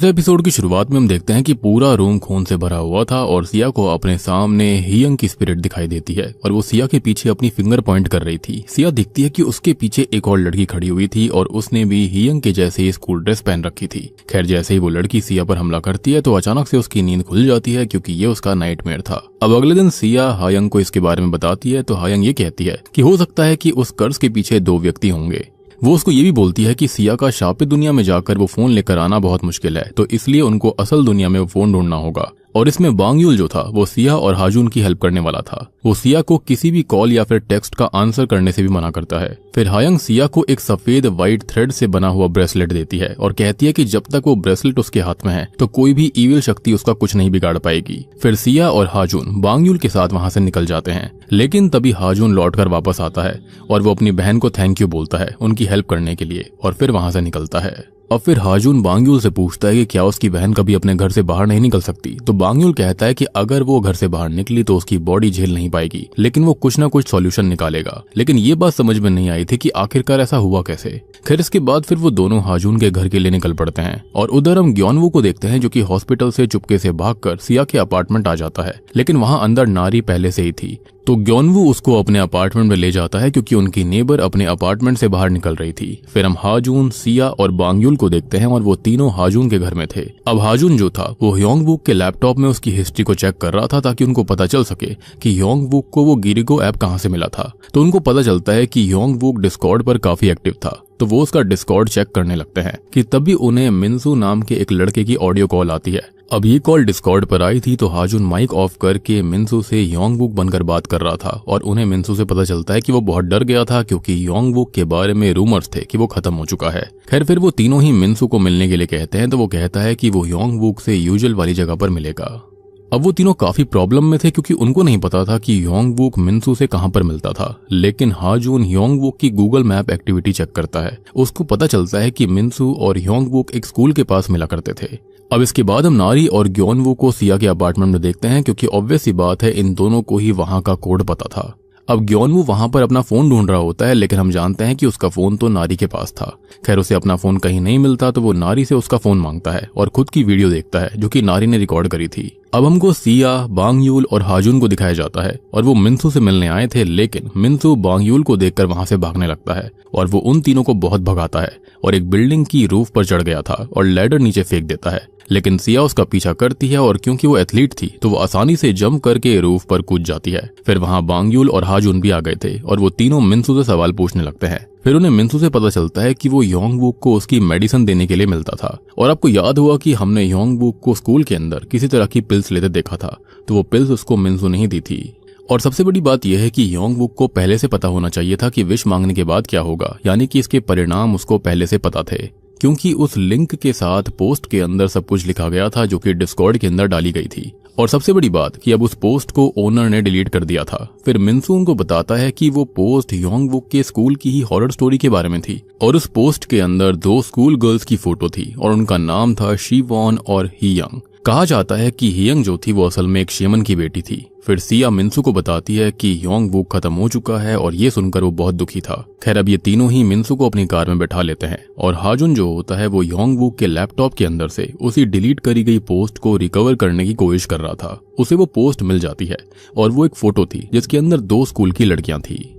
इस एपिसोड की शुरुआत में हम देखते हैं कि पूरा रूम खून से भरा हुआ था और सिया को अपने सामने हियंग की स्पिरिट दिखाई देती है और वो सिया के पीछे अपनी फिंगर पॉइंट कर रही थी। सिया दिखती है कि उसके पीछे एक और लड़की खड़ी हुई थी और उसने भी हियंग के जैसे ही स्कूल ड्रेस पहन रखी थी। खैर, जैसे ही वो लड़की सिया पर हमला करती है तो अचानक से उसकी नींद खुल जाती है क्योंकि ये उसका नाइटमेयर था। अब अगले दिन सिया हायंग को इसके बारे में बताती है तो हायंग ये कहती है कि हो सकता है कि उस कर्ज के पीछे दो व्यक्ति होंगे। वो उसको ये भी बोलती है कि सिया का शापित दुनिया में जाकर वो फोन लेकर आना बहुत मुश्किल है, तो इसलिए उनको असल दुनिया में वो फोन ढूंढना होगा। और इसमें बांगयुल जो था वो सिया और हाजुन की हेल्प करने वाला था। वो सिया को किसी भी कॉल या फिर टेक्स्ट का आंसर करने से भी मना करता है। फिर हायंग सिया को एक सफेद व्हाइट थ्रेड से बना हुआ ब्रेसलेट देती है और कहती है कि जब तक वो ब्रेसलेट उसके हाथ में है तो कोई भी इविल शक्ति उसका कुछ नहीं बिगाड़ पाएगी। फिर सिया और हाजुन बांगयुल के साथ वहां से निकल जाते हैं, लेकिन तभी हाजुन लौटकर वापस आता है और वो अपनी बहन को थैंक यू बोलता है उनकी हेल्प करने के लिए और फिर वहां से निकलता है। अब फिर हाजुन बांगयुल से पूछता है कि क्या उसकी बहन कभी अपने घर से बाहर नहीं निकल सकती, तो बांगयुल कहता है कि अगर वो घर से बाहर निकली तो उसकी बॉडी झेल नहीं पाएगी, लेकिन वो कुछ ना कुछ सॉल्यूशन निकालेगा। लेकिन ये बात समझ में नहीं आई थी कि आखिरकार ऐसा हुआ कैसे। खैर, इसके बाद फिर वो दोनों हाजुन के घर के लिए निकल पड़ते हैं और उधर हम ग्योनवू को देखते हैं जो कि हॉस्पिटल से चुपके से भागकर सिया के अपार्टमेंट आ जाता है, लेकिन वहां अंदर नारी पहले से ही थी। तो ग्योनवू उसको अपने अपार्टमेंट में ले जाता है क्योंकि उनकी नेबर अपने अपार्टमेंट से बाहर निकल रही थी। फिर हम हाजुन, सिया और बांगयुल को देखते हैं और वो तीनों हाजुन के घर में थे। अब हाजुन जो था वो ह्योंगवुक के लैपटॉप में उसकी हिस्ट्री को चेक कर रहा था ताकि उनको पता चल सके कि ह्योंगवुक को वो गिरिगो ऐप कहां से मिला था। तो उनको पता चलता है कि ह्योंगवुक डिस्कॉर्ड पर काफी एक्टिव था, तो वो उसका डिस्कॉर्ड चेक करने लगते हैं कि तभी उन्हें मिन्सू नाम के एक लड़के की ऑडियो कॉल आती है। अब ये कॉल डिस्कॉर्ड पर आई थी तो हाजुन माइक ऑफ करके मिन्सू से ह्योंगवुक बनकर बात कर रहा था और उन्हें मिन्सू से पता चलता है कि वो बहुत डर गया था क्योंकि ह्योंगवुक के बारे में रूमर्स थे कि वो खत्म हो चुका है। खैर, फिर वो तीनों ही मिन्सू को मिलने के लिए कहते हैं तो वो कहता है कि वो ह्योंगवुक से यूजुअल वाली जगह पर मिलेगा। अब वो तीनों काफी प्रॉब्लम में थे क्योंकि उनको नहीं पता था कि ह्योंगवुक मिन्सू से कहां पर मिलता था, लेकिन हाजुन ह्योंगवुक की गूगल मैप एक्टिविटी चेक करता है। उसको पता चलता है कि मिन्सू और ह्योंगवुक एक स्कूल के पास मिला करते थे। अब इसके बाद हम नारी और ग्योनवू को सिया के अपार्टमेंट में देखते हैं क्योंकि ऑब्वियस सी बात है इन दोनों को ही वहां का कोड पता था। अब ग्योनवू वहां पर अपना फोन ढूंढ रहा होता है, लेकिन हम जानते हैं कि उसका फोन तो नारी के पास था। खैर, उसे अपना फोन कहीं नहीं मिलता तो वो नारी से उसका फोन मांगता है और खुद की वीडियो देखता है जो कि नारी ने रिकॉर्ड करी थी। अब हमको सिया, बांगयुल और हाजुन को दिखाया जाता है और वो मिन्सू से मिलने आए थे, लेकिन मिन्सू बांगयुल को देखकर वहां से भागने लगता है और वो उन तीनों को बहुत भगाता है और एक बिल्डिंग की रूफ पर चढ़ गया था और लैडर नीचे फेंक देता है। लेकिन सिया उसका पीछा करती है और क्योंकि वो एथलीट थी तो वो आसानी से जंप करके रूफ पर कूद जाती है। फिर वहां बांगयुल और हाजुन भी आ गए थे और वो तीनों मिन्सू से सवाल पूछने लगते हैं। फिर उन्हें मिन्सू से पता चलता है कि वो ह्योंगवुक को उसकी मेडिसिन देने के लिए मिलता था और आपको याद हुआ कि हमने ह्योंगवुक को स्कूल के अंदर किसी तरह की पिल्स लेते देखा था, तो वो पिल्स उसको मिन्सू नहीं दी थी। और सबसे बड़ी बात यह है कि ह्योंगवुक को पहले से पता होना चाहिए था कि विश मांगने के बाद क्या होगा, यानी कि इसके परिणाम उसको पहले से पता थे क्योंकि उस लिंक के साथ पोस्ट के अंदर सब कुछ लिखा गया था जो कि डिस्कॉर्ड के अंदर डाली गई थी। और सबसे बड़ी बात कि अब उस पोस्ट को ओनर ने डिलीट कर दिया था। फिर मिन्सू उनको बताता है कि वो पोस्ट ह्योंगवुक के स्कूल की ही हॉरर स्टोरी के बारे में थी और उस पोस्ट के अंदर दो स्कूल गर्ल्स की फोटो थी और उनका नाम था शीवॉन और हियंग। कहा जाता है कि हियंग जो थी वो असल में एक शेमन की बेटी थी। फिर सिया मिन्सू को बताती है कि ह्योंगवुक खत्म हो चुका है और ये सुनकर वो बहुत दुखी था। खैर, अब ये तीनों ही मिन्सू को अपनी कार में बैठा लेते हैं और हाजुन जो होता है वो ह्योंगवुक के लैपटॉप के अंदर से उसी डिलीट करी गई पोस्ट को रिकवर करने की कोशिश कर रहा था। उसे वो पोस्ट मिल जाती है और वो एक फोटो थी जिसके अंदर दो स्कूल की लड़कियां थी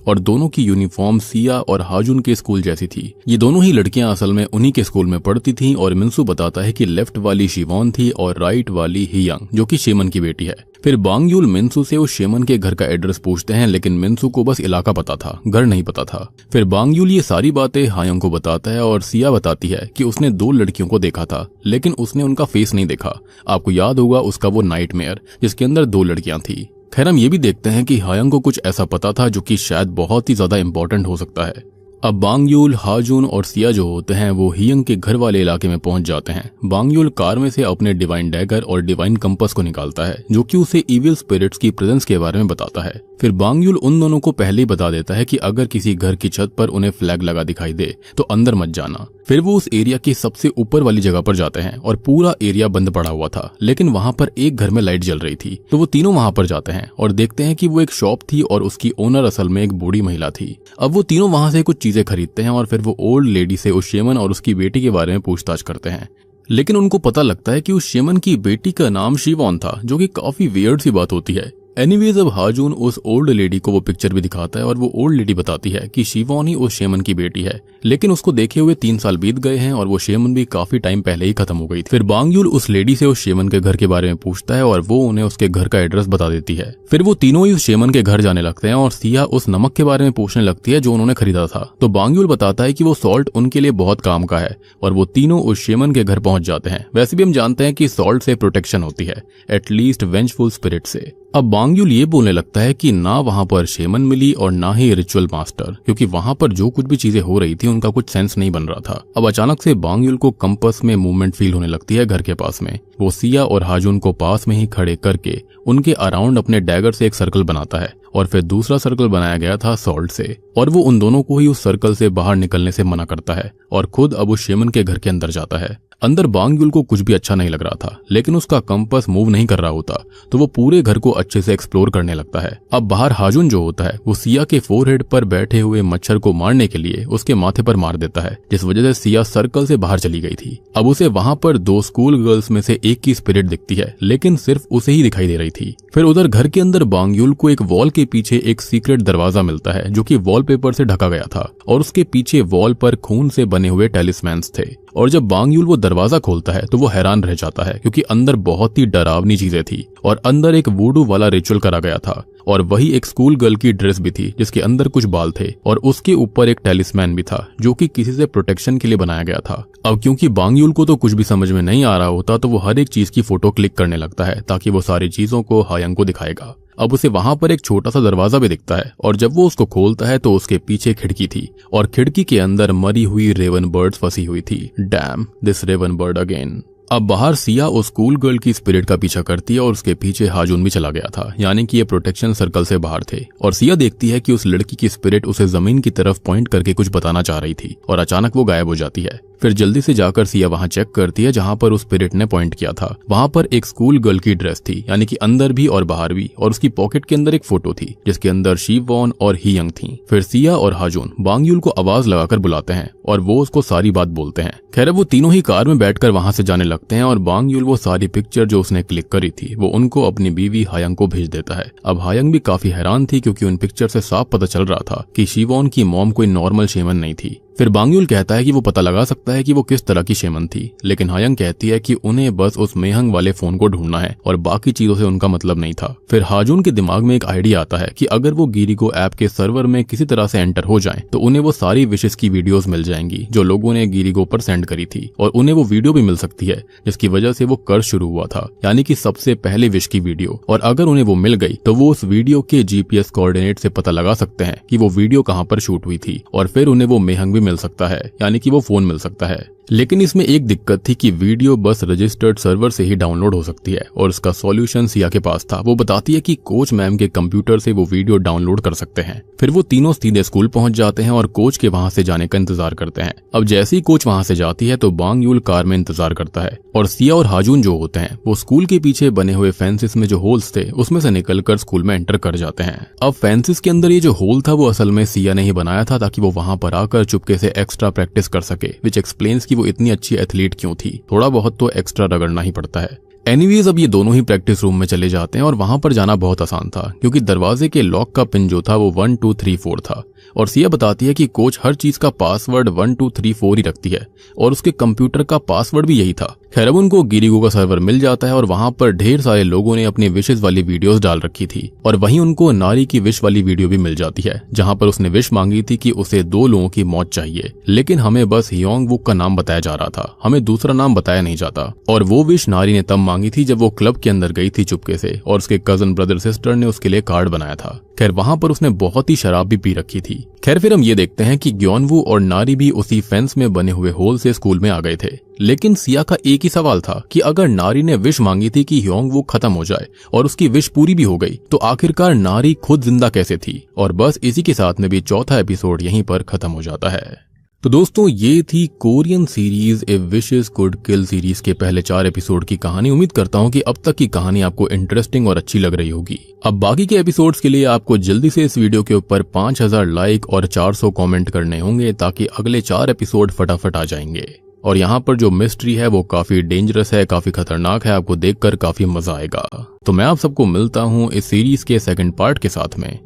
और दोनों की यूनिफॉर्म सिया और हाजुन के स्कूल जैसी थी। ये दोनों ही लड़कियां असल में उन्हीं के स्कूल में पढ़ती थीं और मिन्सू बताता है कि लेफ्ट वाली शिवॉन थी और राइट वाली हियंग जो कि शेमन की बेटी है। फिर बांगयुल मिन्सू से उस शेमन के घर का एड्रेस पूछते हैं, लेकिन मिन्सू को बस इलाका पता था, घर नहीं पता था। फिर बांगयुल ये सारी बातें हायंग को बताता है और सिया बताती है कि उसने दो लड़कियों को देखा था, लेकिन उसने उनका फेस नहीं देखा। आपको याद होगा उसका वो नाइटमेयर जिसके अंदर दो लड़कियां थी। खैर, हम ये भी देखते हैं कि हायंग को कुछ ऐसा पता था जो कि शायद बहुत ही ज्यादा इंपॉर्टेंट हो सकता है। अब बांगयुल, हाजुन और सिया जो होते हैं वो हियंग के घर वाले इलाके में पहुंच जाते हैं। बांगयुल कार में से अपने डिवाइन डैगर और डिवाइन कंपास को निकालता है जो कि उसे इविल स्पिरिट्स की प्रेजेंस के बारे में बताता है। फिर बांगयुल उन दोनों को पहले ही बता देता है कि अगर किसी घर की छत पर उन्हें फ्लैग लगा दिखाई दे तो अंदर मत जाना। फिर वो उस एरिया की सबसे ऊपर वाली जगह पर जाते हैं और पूरा एरिया बंद पड़ा हुआ था, लेकिन वहां पर एक घर में लाइट जल रही थी। तो वो तीनों वहां पर जाते हैं और देखते हैं कि वो एक शॉप थी और उसकी ओनर असल में एक बूढ़ी महिला थी। अब वो तीनों वहां से कुछ चीजें खरीदते हैं और फिर वो ओल्ड लेडी से उस शेमन और उसकी बेटी के बारे में पूछताछ करते हैं। लेकिन उनको पता लगता है कि उस शेमन की बेटी का नाम शिवॉन था, जो कि काफी वियर्ड सी बात होती है। एनीवेज अब हाजून उस ओल्ड लेडी को वो पिक्चर भी दिखाता है और वो ओल्ड लेडी बताती है कि शिवॉन ही उस शेमन की बेटी है, लेकिन उसको देखे हुए 3 साल बीत गए हैं और वो शेमन भी काफी टाइम पहले ही खत्म हो गई थी। फिर बांग यूल उस लेडी से उस शेमन के घर के बारे में पूछता है और वो उन्हें उसके घर का एड्रेस बता देती है। फिर वो तीनों ही उस शेमन के घर जाने लगते हैं और सिया उस नमक के बारे में पूछने लगती है जो उन्होंने खरीदा था। तो बांग यूल बताता है कि वो सॉल्ट उनके लिए बहुत काम का है और वो तीनों उस शेमन के घर पहुंच जाते हैं। वैसे भी हम जानते हैं कि सॉल्ट से प्रोटेक्शन होती है, एटलीस्ट वेंजफुल स्पिरिट से। अब बांग यूल ये बोलने लगता है कि ना वहां पर शेमन मिली और ना ही रिचुअल मास्टर, क्योंकि वहां पर जो कुछ भी चीजें हो रही थी उनका कुछ सेंस नहीं बन रहा था। अब अचानक से बांग यूल को कंपास में मूवमेंट फील होने लगती है घर के पास में। वो सिया और हाजून को पास में ही खड़े करके उनके अराउंड अपने डैगर से एक सर्कल बनाता है और फिर दूसरा सर्कल बनाया गया था सॉल्ट से, और वो उन दोनों को ही उस सर्कल से बाहर निकलने से मना करता है और खुद अब उस शेमन के घर के अंदर जाता है। अंदर बांग यूल को कुछ भी अच्छा नहीं लग रहा था, लेकिन उसका कंपास मूव नहीं कर रहा होता, तो वो पूरे घर को अच्छे से एक्सप्लोर करने लगता है। अब बाहर हाजून जो होता है वो सिया के फोरहेड पर बैठे हुए मच्छर को मारने के लिए उसके माथे पर मार देता है, जिस वजह से सिया सर्कल से बाहर चली गई थी। अब उसे वहां पर 2 स्कूल गर्ल्स में से एक की स्पिरिट दिखती है, लेकिन सिर्फ उसे ही दिखाई दे रही थी। फिर उधर घर के अंदर बांग यूल को एक वॉल के पीछे एक सीक्रेट दरवाजा मिलता है जो कि वॉलपेपर से ढका गया था और उसके पीछे वॉल पर खून से बने हुए टेलिस्मैन्स थे। और जब बांग यूल वो दरवाजा खोलता है तो वो हैरान रह जाता है, क्योंकि अंदर बहुत ही डरावनी चीजें थी और अंदर एक वूडू वाला रिचुअल करा गया था और वही एक स्कूल गर्ल की ड्रेस भी थी जिसके अंदर कुछ बाल थे और उसके ऊपर एक टेलिस्मैन भी था जो कि किसी से प्रोटेक्शन के लिए बनाया गया था। अब क्योंकि बांग यूल को तो कुछ भी समझ में नहीं आ रहा होता, तो वो हर एक चीज की फोटो क्लिक करने लगता है ताकि वो सारी चीजों को हायंग को दिखाएगा। अब उसे वहां पर एक छोटा सा दरवाजा भी दिखता है और जब वो उसको खोलता है तो उसके पीछे खिड़की थी और खिड़की के अंदर मरी हुई रेवन बर्ड्स फंसी हुई थी। Damn this raven bird again. अब बाहर सिया उस स्कूल गर्ल की स्पिरिट का पीछा करती है और उसके पीछे हाजून भी चला गया था, यानी कि ये प्रोटेक्शन सर्कल से बाहर थे। और सिया देखती है कि उस लड़की की स्पिरिट उसे जमीन की तरफ पॉइंट करके कुछ बताना चाह रही थी और अचानक वो गायब हो जाती है। फिर जल्दी से जाकर सिया वहां चेक करती है जहां पर उस स्पिरिट ने पॉइंट किया था। वहां पर एक स्कूल गर्ल की ड्रेस थी, यानी कि अंदर भी और बाहर भी, और उसकी पॉकेट के अंदर एक फोटो थी जिसके अंदर शिवॉन और हियंग थी। फिर सिया और हाजून बांग यूल को आवाज लगाकर बुलाते हैं और वो उसको सारी बात बोलते हैं। खैर वो तीनों ही कार में बैठकर वहां से जाने लगते हैं और बांग यूल वो सारी पिक्चर जो उसने क्लिक करी थी वो उनको अपनी बीवी हायंग को भेज देता है। अब हायंग भी काफी हैरान थी, क्योंकि उन पिक्चर से साफ पता चल रहा था कि शिवॉन की मॉम कोई नॉर्मल शेमन नहीं थी। फिर बांग यूल कहता है कि वो पता लगा सकता है कि वो किस तरह की शेमन थी, लेकिन हायंग कहती है कि उन्हें बस उस मेहंग वाले फोन को ढूंढना है और बाकी चीजों से उनका मतलब नहीं था। फिर हाजून के दिमाग में एक आइडिया आता है कि अगर वो गिरिगो ऐप के सर्वर में किसी तरह से एंटर हो जाएं तो उन्हें वो सारी विशेष की वीडियोस मिल जाएंगी जो लोगों ने गिरिगो पर सेंड करी थी, और उन्हें वो वीडियो भी मिल सकती है जिसकी वजह से वो कर्ज शुरू हुआ था, यानी कि सबसे पहले विश की वीडियो। और अगर उन्हें वो मिल गई तो वो उस वीडियो के जीपीएस कोऑर्डिनेट से पता लगा सकते हैं कि वो वीडियो कहां पर शूट हुई थी, और फिर उन्हें वो मेहंग भी मिल सकता है, यानी कि वो फोन मिल सकता है। लेकिन इसमें एक दिक्कत थी कि वीडियो बस रजिस्टर्ड सर्वर से ही डाउनलोड हो सकती है और इसका सॉल्यूशन सिया के पास था। वो बताती है कि कोच मैम के कंप्यूटर से वो वीडियो डाउनलोड कर सकते हैं। फिर वो तीनों सीधे स्कूल पहुंच जाते हैं और कोच के वहां से जाने का इंतजार करते हैं। अब जैसे ही कोच वहां से जाती है तो बांग यूल कार में इंतजार करता है और सिया और हाजून जो होते हैं वो स्कूल के पीछे बने हुए फेंसिस में जो होल्स थे उसमें से निकलकर स्कूल में एंटर कर जाते हैं। अब फेंसिस के अंदर ये जो होल था वो असल में सिया ने ही बनाया था ताकि वो वहां पर आकर चुपके से एक्स्ट्रा प्रैक्टिस कर सके, विच एक्सप्लेन्स कि वो इतनी अच्छी एथलीट क्यों थी। थोड़ा बहुत तो एक्स्ट्रा रगड़ना ही पड़ता है। एनीवेज अब ये दोनों ही प्रैक्टिस रूम में चले जाते हैं और वहां पर जाना बहुत आसान था, क्योंकि दरवाजे के लॉक का पिन जो था वो 1 2 3 4 था और सिया बताती है कि कोच हर चीज का पासवर्ड 1 2 3 4 ही रखती है और उसके कंप्यूटर का पासवर्ड भी यही था। खैर अब उनको गिरिगो का सर्वर मिल जाता है और वहां पर ढेर सारे लोगों ने अपनी विशेष वाली वीडियोस डाल रखी थी और वहीं उनको नारी की विश वाली वीडियो भी मिल जाती है, जहां पर उसने विश मांगी थी कि उसे 2 लोगों की मौत चाहिए, लेकिन हमें बस हियोंग वुक का नाम बताया जा रहा था, हमें दूसरा नाम बताया नहीं जाता। और वो विश नारी ने तब मांगी थी जब वो क्लब के अंदर गई थी चुपके से और उसके कजन ब्रदर सिस्टर ने उसके लिए कार्ड बनाया था। खैर वहां पर उसने बहुत ही शराब भी पी रखी थी। खैर फिर हम ये देखते हैं कि ग्योनवू और नारी भी उसी फेंस में बने हुए होल से स्कूल में आ गए थे, लेकिन सिया का एक ही सवाल था कि अगर नारी ने विश मांगी थी कि ह्योंगवू खत्म हो जाए और उसकी विश पूरी भी हो गई तो आखिरकार नारी खुद जिंदा कैसे थी। और बस इसी के साथ में भी चौथा एपिसोड यहीं पर खत्म हो जाता है। तो दोस्तों ये थी Korean series A wishes could kill series के पहले 4 एपिसोड की कहानी। उम्मीद करता हूं कि अब तक की कहानी आपको इंटरेस्टिंग और अच्छी लग रही होगी। अब बाकी के एपिसोड्स के लिए आपको जल्दी से इस वीडियो के ऊपर 5000 लाइक और 400 कमेंट करने होंगे ताकि अगले 4 एपिसोड फटाफट आ जाएंगे। और यहाँ पर जो मिस्ट्री है वो काफी डेंजरस है, काफी खतरनाक है, आपको देखकर काफी मजा आएगा। तो मैं आप सबको मिलता हूँ इस सीरीज के सेकंड पार्ट के साथ में।